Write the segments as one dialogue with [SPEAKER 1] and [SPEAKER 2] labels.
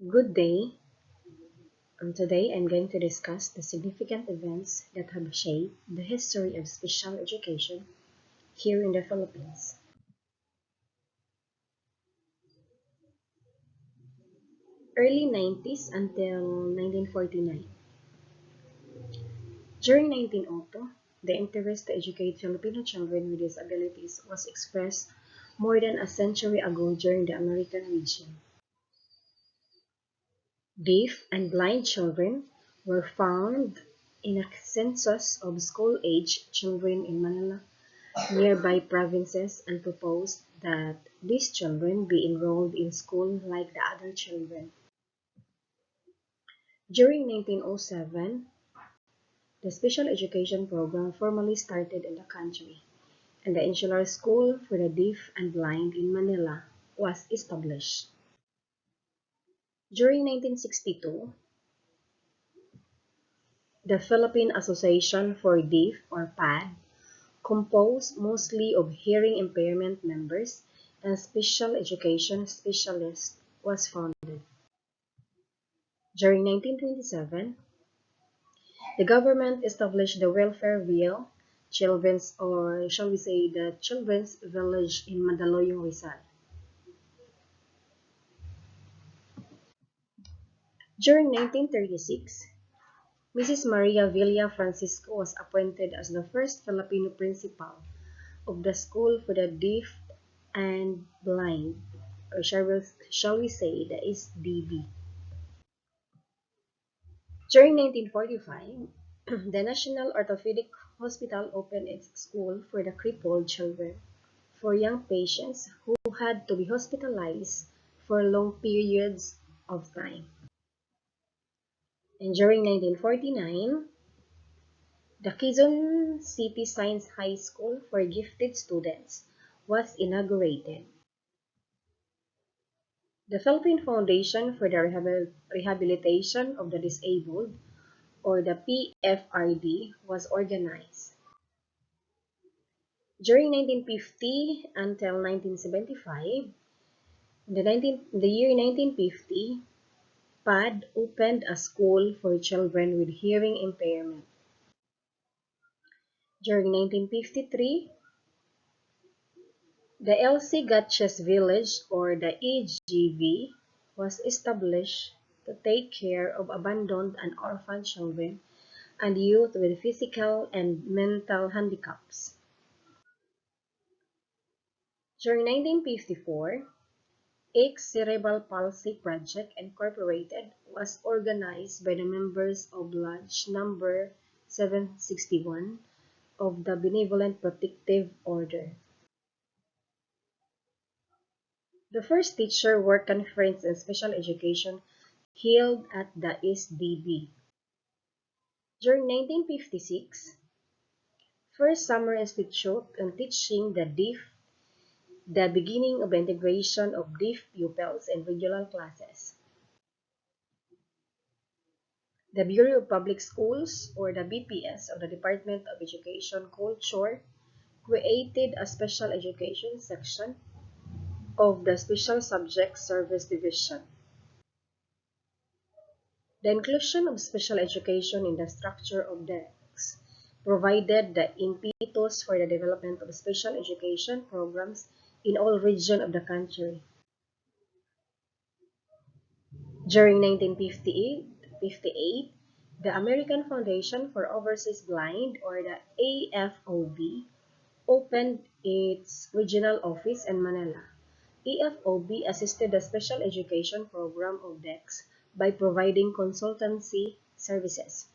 [SPEAKER 1] Good day. Today I'm going to discuss the significant events that have shaped the history of special education here in the Philippines. Early 90s until 1949. During 1902, the interest to educate Filipino children with disabilities was expressed more than a century ago during the American region. Deaf and blind children were found in a census of school-age children in Manila nearby provinces and proposed that these children be enrolled in school like the other children. During 1907, the special education program formally started in the country, and the Insular School for the Deaf and Blind in Manila was established. During 1962, the Philippine Association for Deaf or PAD, composed mostly of hearing impairment members and special education specialists, was founded. During 1927, the government established the Welfare Real Children's, or shall we say, the Children's Village in Mandaluyong, Rizal. During 1936, Mrs. Maria Villa Francisco was appointed as the first Filipino principal of the School for the Deaf and Blind, or shall we say, the SDB. During 1945, the National Orthopedic Hospital opened its school for the crippled children, for young patients who had to be hospitalized for long periods of time. And during 1949, the Quezon City Science High School for gifted students was inaugurated. The Philippine Foundation for the Rehabilitation of the Disabled, or the PFRD, was organized. During 1950 until 1975, the year 1950, PAD opened a school for children with hearing impairment. During 1953, the LC Gatches Village, or the EGV, was established to take care of abandoned and orphaned children and youth with physical and mental handicaps. During 1954, X Cerebral Palsy Project Incorporated was organized by the members of Lodge Number 761 of the Benevolent Protective Order. The first teacher work conference in special education held at the SDB. During 1956, first summer institute on teaching the deaf, the beginning of integration of deaf pupils in regular classes. The Bureau of Public Schools, or the BPS, of the Department of Education Culture created a special education section of the Special Subject Service Division. The inclusion of special education in the structure of DEX provided the impetus for the development of special education programs in all regions of the country. During 1958, the American Foundation for Overseas Blind, or the AFOB, opened its regional office in Manila. AFOB assisted the special education program of DEX by providing consultancy services.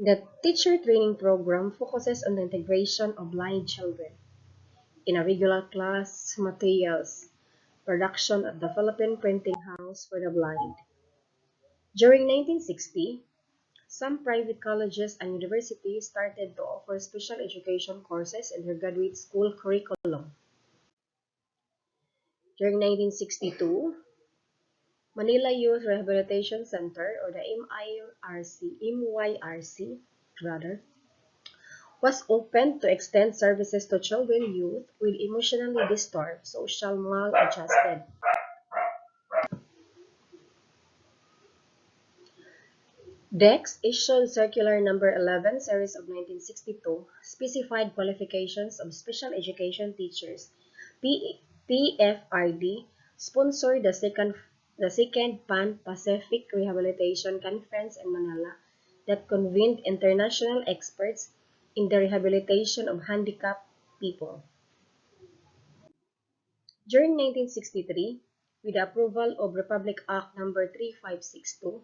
[SPEAKER 1] The teacher training program focuses on the integration of blind children in a regular class materials production at the Philippine Printing House for the Blind. During 1960, some private colleges and universities started to offer special education courses in their graduate school curriculum. During 1962, Manila Youth Rehabilitation Center, or the MYRC rather, was opened to extend services to children youth with emotionally disturbed, social maladjusted. DEX issued Circular Number 11, Series of 1962, specified qualifications of special education teachers. PFRD sponsored the second Pan-Pacific Rehabilitation Conference in Manila that convened international experts in the rehabilitation of handicapped people. During 1963, with the approval of Republic Act No. 3562,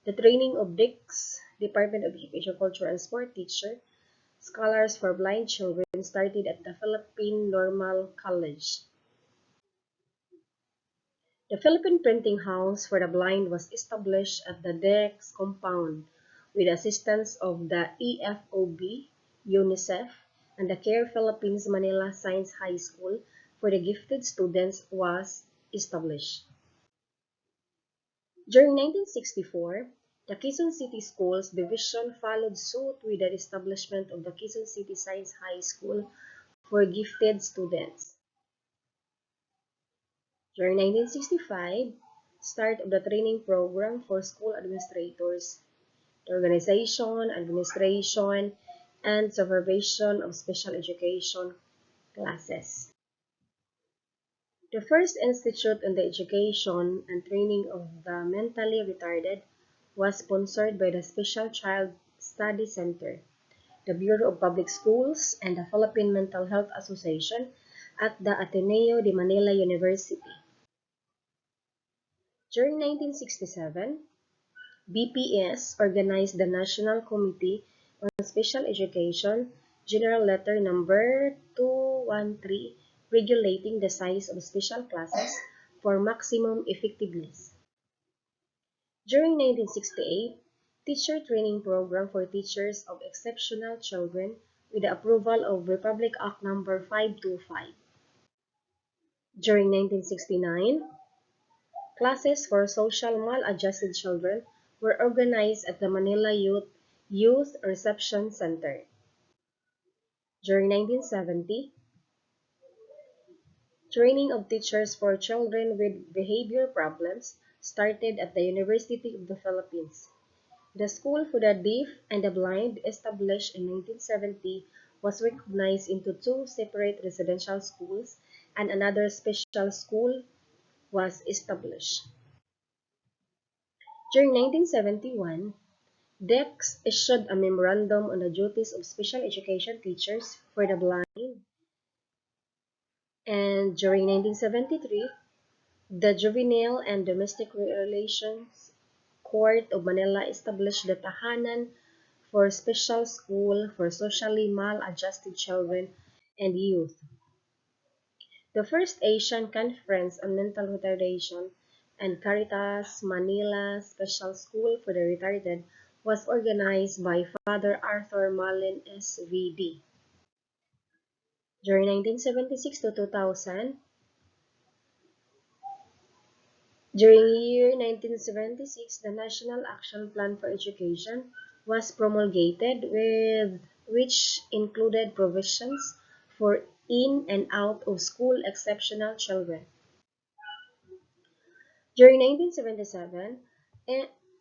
[SPEAKER 1] the training of DICS, Department of Education, Culture and Sport teacher, scholars for blind children started at the Philippine Normal College. The Philippine Printing House for the Blind was established at the DEX compound with assistance of the EFOB, UNICEF, and the CARE Philippines Manila Science High School for the gifted students was established. During 1964, the Quezon City Schools Division followed suit with the establishment of the Quezon City Science High School for gifted students. During 1965, start of the training program for school administrators, the organization, administration, and supervision of special education classes. The first institute on the education and training of the mentally retarded was sponsored by the Special Child Study Center, the Bureau of Public Schools, and the Philippine Mental Health Association at the Ateneo de Manila University. During 1967, BPS organized the National Committee on Special Education, General Letter Number 213, regulating the size of special classes for maximum effectiveness. During 1968, teacher training program for teachers of exceptional children with the approval of Republic Act No. 525. During 1969, classes for social maladjusted children were organized at the Manila Youth Reception Center. During 1970, training of teachers for children with behavior problems started at the University of the Philippines. The School for the Deaf and the Blind, established in 1970, was recognized into two separate residential schools, and another special school was established. During 1971, DEX issued a memorandum on the duties of special education teachers for the blind, and during 1973, the Juvenile and Domestic Relations Court of Manila established the Tahanan for Special School for Socially Maladjusted Children and Youth. The first Asian Conference on Mental Retardation and Caritas Manila Special School for the Retarded was organized by Father Arthur Malin SVD. During 1976 to 2000, during year 1976, the National Action Plan for Education was promulgated, with which included provisions for in and out of school exceptional children. During 1977,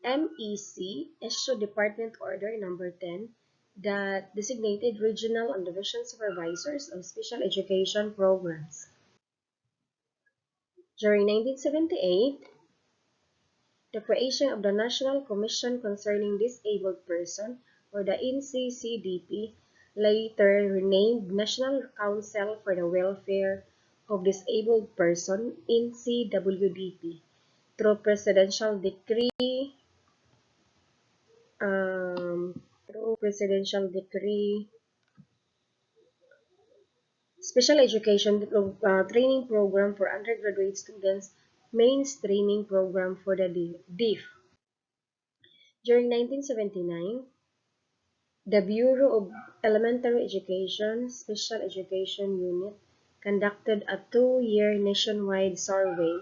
[SPEAKER 1] MEC issued Department Order No. 10 that designated regional and division supervisors of special education programs. During 1978, the creation of the National Commission Concerning Disabled Persons, or the NCCDP, later renamed National Council for the Welfare of Disabled Persons, NCWDP, through Presidential Decree through Presidential Decree, Special Education Training Program for Undergraduate Students, Mainstreaming Program for the Deaf. During 1979, the Bureau of Elementary Education Special Education Unit conducted a 2-year nationwide survey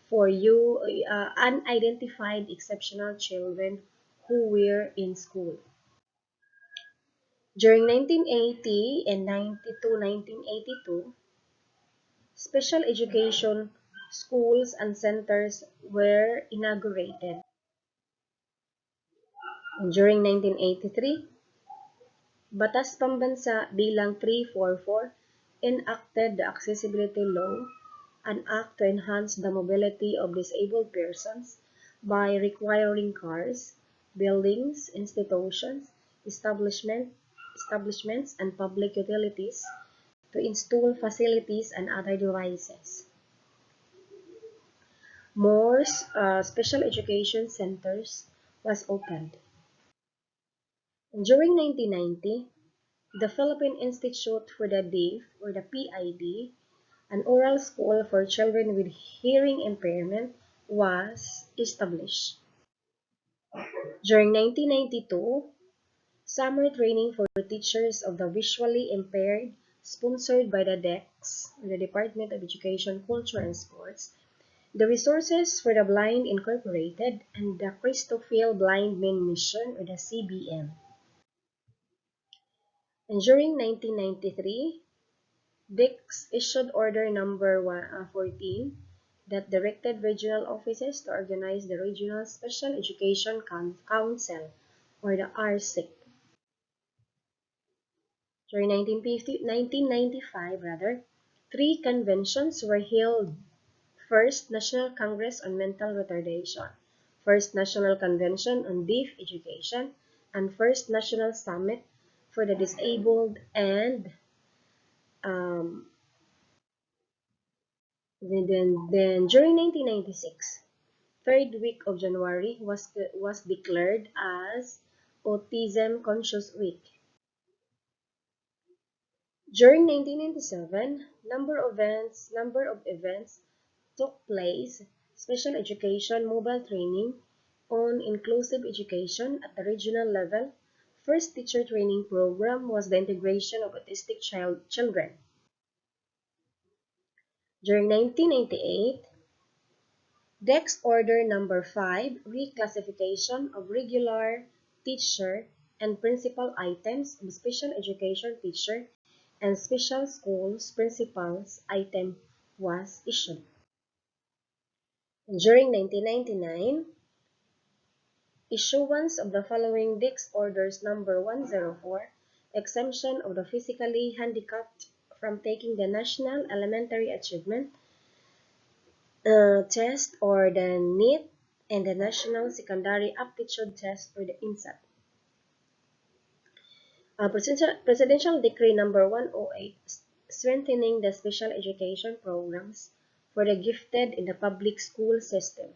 [SPEAKER 1] for unidentified exceptional children who were in school. During 1980 and 1982, special education schools and centers were inaugurated. And during 1983, Batas Pambansa Bilang 344 enacted the Accessibility Law, an act to enhance the mobility of disabled persons by requiring cars, buildings, institutions, establishments, and public utilities to install facilities and other devices. More special education centers was opened. And during 1990, the Philippine Institute for the Deaf, or the PID, an oral school for children with hearing impairment, was established. During 1992, summer training for teachers of the visually impaired, sponsored by the DEX, the Department of Education, Culture, and Sports, the Resources for the Blind Incorporated, and the Christophil Blind Men Mission, or the CBM. And during 1993, Dix issued Order Number 14 that directed regional offices to organize the Regional Special Education Council, or the RSIC. During 1995, three conventions were held. First National Congress on Mental Retardation, First National Convention on Deaf Education, and First National Summit for the Disabled, and um, then during 1996, third week of January was declared as Autism Conscious Week. During 1997, number of events took place. Special education mobile training on inclusive education at the regional level. First teacher training program was the integration of autistic children. During 1998, DEX Order Number 5, reclassification of regular teacher and principal items of special education teacher and special schools principals item was issued. During 1999, issuance of the following DEX Orders Number 104, exemption of the physically handicapped from taking the National Elementary Achievement Test, or the NEET, and the National Secondary Aptitude Test, or the INSAT. Presidential Decree Number 108, strengthening the special education programs for the gifted in the public school system.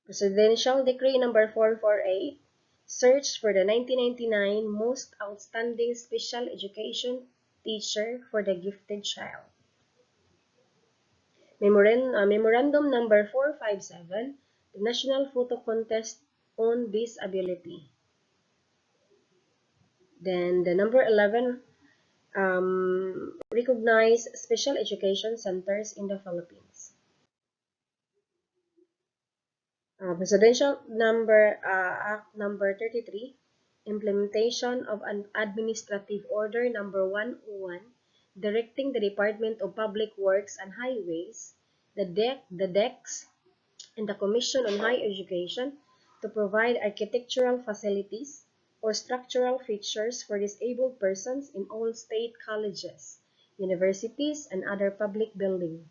[SPEAKER 1] Presidential Decree Number 448, search for the 1999 most outstanding special education teacher for the gifted child. Memorandum Number 457, the National Photo Contest on Disability. Then the number 11, recognize special education centers in the Philippines. Presidential Act Number 33, implementation of an Administrative Order Number 101, directing the Department of Public Works and Highways, the DEX, and the Commission on Higher Education to provide architectural facilities or structural features for disabled persons in all state colleges, universities, and other public buildings.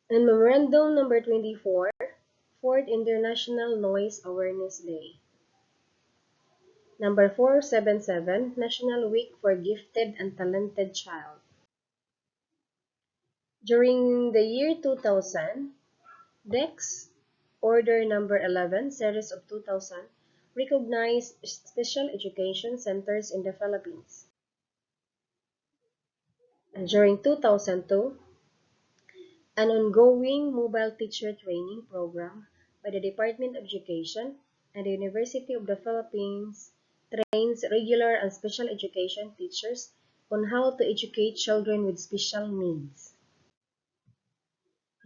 [SPEAKER 1] And Memorandum Number 24, 4th International Noise Awareness Day. Number 477, National Week for Gifted and Talented Child. During the year 2000, DEX Order Number 11, Series of 2000, recognized special education centers in the Philippines. And during 2002, an ongoing mobile teacher training program by the Department of Education and the University of the Philippines trains regular and special education teachers on how to educate children with special needs.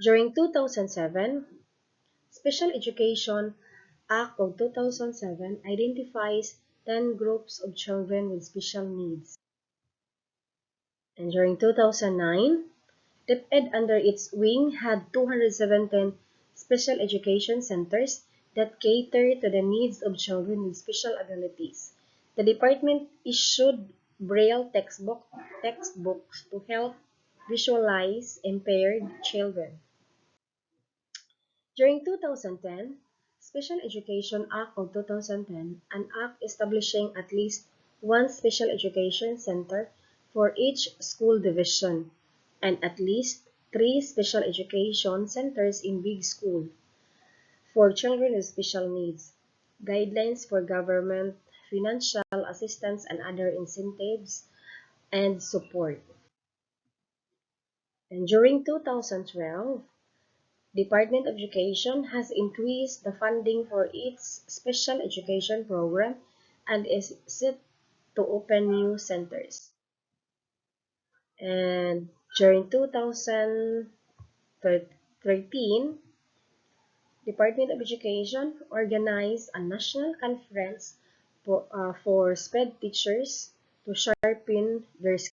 [SPEAKER 1] During 2007, special education Act of 2007 identifies 10 groups of children with special needs. And during 2009, SPED under its wing had 217 special education centers that cater to the needs of children with special abilities. The department issued Braille textbooks to help visualize impaired children. During 2010, Special Education Act of 2010, an act establishing at least one special education center for each school division and at least three special education centers in big school for children with special needs, guidelines for government, financial assistance and other incentives and support. And during 2012, Department of Education has increased the funding for its special education program and is set to open new centers. And during 2013, Department of Education organized a national conference for SPED teachers to sharpen their